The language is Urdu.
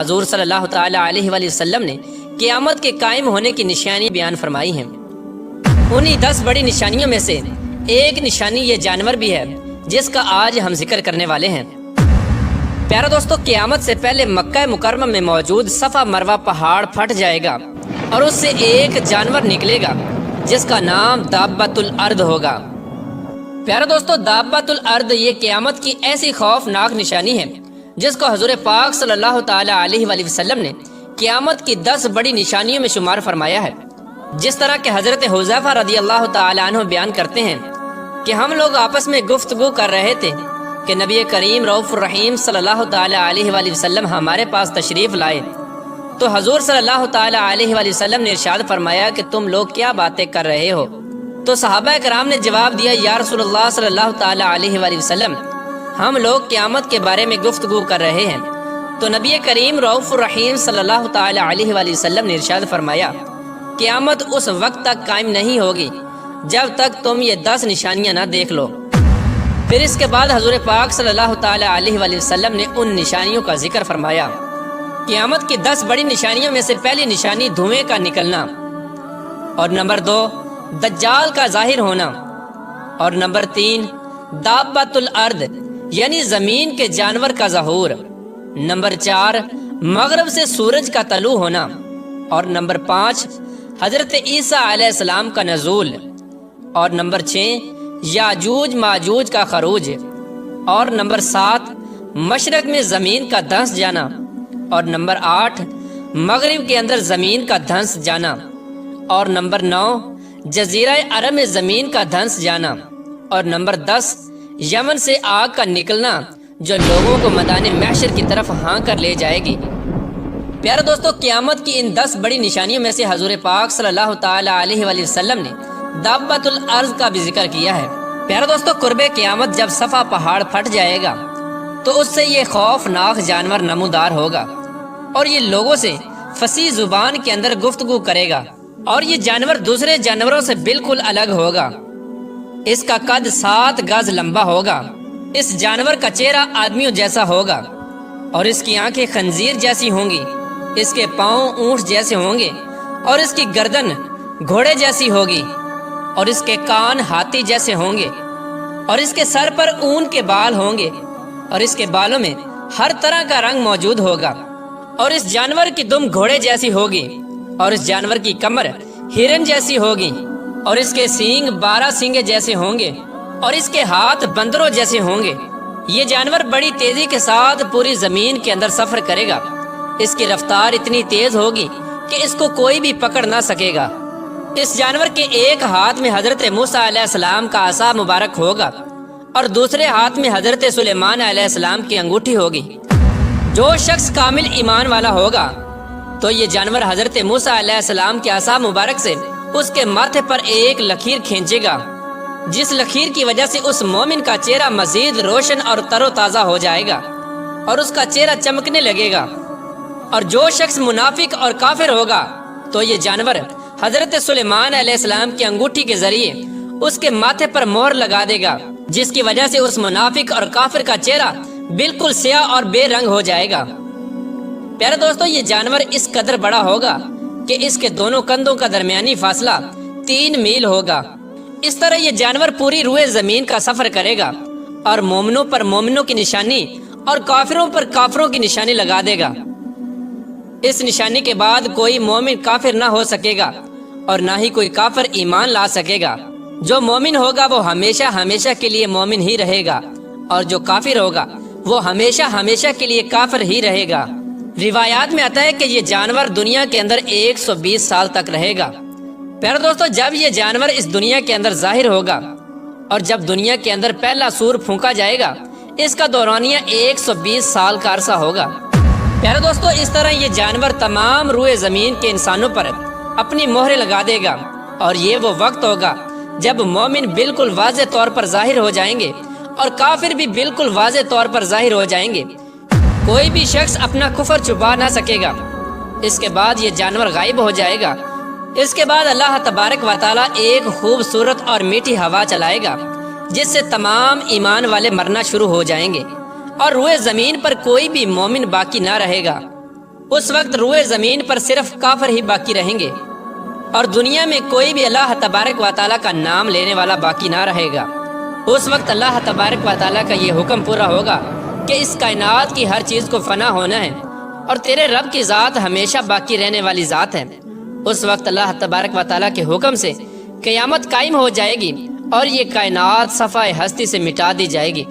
حضور صلی اللہ تعالیٰ علیہ وآلہ وسلم نے قیامت کے قائم ہونے کی نشانی بیان فرمائی ہیں۔ انہی 10 بڑی نشانیوں میں سے ایک نشانی یہ جانور بھی ہے جس کا آج ہم ذکر کرنے والے ہیں۔ پیارا دوستو، قیامت سے پہلے مکہ مکرمہ میں موجود صفا مروہ پہاڑ پھٹ جائے گا اور اس سے ایک جانور نکلے گا جس کا نام دابۃ الارض ہوگا۔ پیارا دوستو، دابۃ الارض یہ قیامت کی ایسی خوفناک نشانی ہے جس کو حضور پاک صلی اللہ تعالیٰ علیہ وآلہ وسلم نے قیامت کی 10 بڑی نشانیوں میں شمار فرمایا ہے۔ جس طرح کہ حضرت حذیفہ رضی اللہ تعالیٰ عنہ بیان کرتے ہیں کہ ہم لوگ آپس میں گفتگو کر رہے تھے کہ نبی کریم رؤوف الرحیم صلی اللہ تعالیٰ علیہ وآلہ وسلم ہمارے پاس تشریف لائے تو حضور صلی اللہ تعالیٰ علیہ وآلہ وسلم نے ارشاد فرمایا کہ تم لوگ کیا باتیں کر رہے ہو؟ تو صحابہ کرام نے جواب دیا، یا رسول اللہ صلی اللہ تعالیٰ علیہ وآلہ وسلم، ہم لوگ قیامت کے بارے میں گفتگو کر رہے ہیں۔ تو نبی کریم رؤوف الرحیم صلی اللہ تعالیٰ علیہ وآلہ وسلم نے ارشاد فرمایا، قیامت اس وقت تک قائم نہیں ہوگی جب تک تم یہ 10 نشانیاں نہ دیکھ لو۔ پھر اس کے بعد حضور پاک صلی اللہ تعالیٰ علیہ وآلہ وسلم نے ان نشانیوں کا ذکر فرمایا۔ قیامت کی 10 بڑی نشانیوں میں سے پہلی نشانی دھوئیں کا نکلنا، اور نمبر 2 دجال کا ظاہر ہونا، اور نمبر 3 دابۃ الارض یعنی زمین کے جانور کا ظہور، نمبر 4 مغرب سے سورج کا طلوع ہونا، اور نمبر 5 حضرت عیسیٰ علیہ السلام کا نزول، اور نمبر 6 یاجوج ماجوج کا خروج، اور نمبر 7 مشرق میں زمین کا دھنس جانا، اور نمبر 8 مغرب کے اندر زمین کا دھنس جانا، اور نمبر 9 جزیرہ عرب میں زمین کا دھنس جانا، اور نمبر 10 یمن سے آگ کا نکلنا جو لوگوں کو میدان محشر کی طرف ہانک کر لے جائے گی۔ پیارے دوستو، قیامت کی ان 10 بڑی نشانیوں میں سے حضور پاک صلی اللہ تعالیٰ علیہ وآلہ وسلم نے دابۃ الارض کا بھی ذکر کیا ہے۔ پیارے دوستو، قرب قیامت جب صفا پہاڑ پھٹ جائے گا تو اس سے یہ خوفناک جانور نمودار ہوگا اور یہ لوگوں سے فصیح زبان کے اندر گفتگو کرے گا، اور یہ جانور دوسرے جانوروں سے بالکل الگ ہوگا۔ اس کا قد 7 گز لمبا ہوگا۔ اس جانور کا چہرہ آدمیوں جیسا ہوگا اور اس کی آنکھیں خنزیر جیسی ہوں گی، اس کے پاؤں اونٹ جیسے ہوں گے، اور اس کی گردن گھوڑے جیسی ہوگی، اور اس کے کان ہاتھی جیسے ہوں گے، اور اس کے سر پر اون کے بال ہوں گے، اور اس کے بالوں میں ہر طرح کا رنگ موجود ہوگا، اور اس جانور کی دم گھوڑے جیسی ہوگی، اور اس جانور کی کمر ہرن جیسی ہوگی، اور اس کے سینگ 12 سینگے جیسے ہوں گے، اور اس کے ہاتھ بندروں جیسے ہوں گے۔ یہ جانور بڑی تیزی کے ساتھ پوری زمین کے اندر سفر کرے گا۔ اس کی رفتار اتنی تیز ہوگی کہ اس کو کوئی بھی پکڑ نہ سکے گا۔ اس جانور کے ایک ہاتھ میں حضرت موسیٰ علیہ السلام کا عصا مبارک ہوگا اور دوسرے ہاتھ میں حضرت سلیمان علیہ السلام کی انگوٹھی ہوگی۔ جو شخص کامل ایمان والا ہوگا تو یہ جانور حضرت موسیٰ علیہ السلام کے عصا مبارک سے اس کے ماتھے پر ایک لکیر کھینچے گا، جس لکیر کی وجہ سے اس مومن کا چہرہ مزید روشن اور تر و تازہ ہو جائے گا اور اس کا چہرہ چمکنے لگے گا۔ اور جو شخص منافق اور کافر ہوگا تو یہ جانور حضرت سلیمان علیہ السلام کی انگوٹھی کے ذریعے اس کے ماتھے پر مہر لگا دے گا، جس کی وجہ سے اس منافق اور کافر کا چہرہ بالکل سیاہ اور بے رنگ ہو جائے گا۔ پیارے دوستو، یہ جانور اس قدر بڑا ہوگا کہ اس کے دونوں کندھوں کا درمیانی فاصلہ 3 میل ہوگا۔ اس طرح یہ جانور پوری روئے زمین کا سفر کرے گا اور مومنوں پر مومنوں کی نشانی اور کافروں پر کافروں کی نشانی لگا دے گا۔ اس نشانی کے بعد کوئی مومن کافر نہ ہو سکے گا اور نہ ہی کوئی کافر ایمان لا سکے گا۔ جو مومن ہوگا وہ ہمیشہ ہمیشہ کے لیے مومن ہی رہے گا، اور جو کافر ہوگا وہ ہمیشہ ہمیشہ کے لیے کافر ہی رہے گا۔ روایات میں آتا ہے کہ یہ جانور دنیا کے اندر 120 سال تک رہے گا۔ پیارے دوستو، جب یہ جانور اس دنیا کے اندر ظاہر ہوگا اور جب دنیا کے اندر پہلا سور پھونکا جائے گا، اس کا دورانیہ 120 سال کا عرصہ ہوگا۔ پیارے دوستو، اس طرح یہ جانور تمام روئے زمین کے انسانوں پر اپنی مہریں لگا دے گا، اور یہ وہ وقت ہوگا جب مومن بالکل واضح طور پر ظاہر ہو جائیں گے اور کافر بھی بالکل واضح طور پر ظاہر ہو جائیں گے۔ کوئی بھی شخص اپنا کفر چھپا نہ سکے گا۔ اس کے بعد یہ جانور غائب ہو جائے گا۔ اس کے بعد اللہ تبارک و تعالیٰ ایک خوبصورت اور میٹھی ہوا چلائے گا، جس سے تمام ایمان والے مرنا شروع ہو جائیں گے اور روئے زمین پر کوئی بھی مومن باقی نہ رہے گا۔ اس وقت روئے زمین پر صرف کافر ہی باقی رہیں گے اور دنیا میں کوئی بھی اللہ تبارک و تعالیٰ کا نام لینے والا باقی نہ رہے گا۔ اس وقت اللہ تبارک و تعالیٰ کا یہ حکم پورا ہوگا کہ اس کائنات کی ہر چیز کو فنا ہونا ہے اور تیرے رب کی ذات ہمیشہ باقی رہنے والی ذات ہے۔ اس وقت اللہ تبارک و تعالیٰ کے حکم سے قیامت قائم ہو جائے گی اور یہ کائنات صفحہ ہستی سے مٹا دی جائے گی۔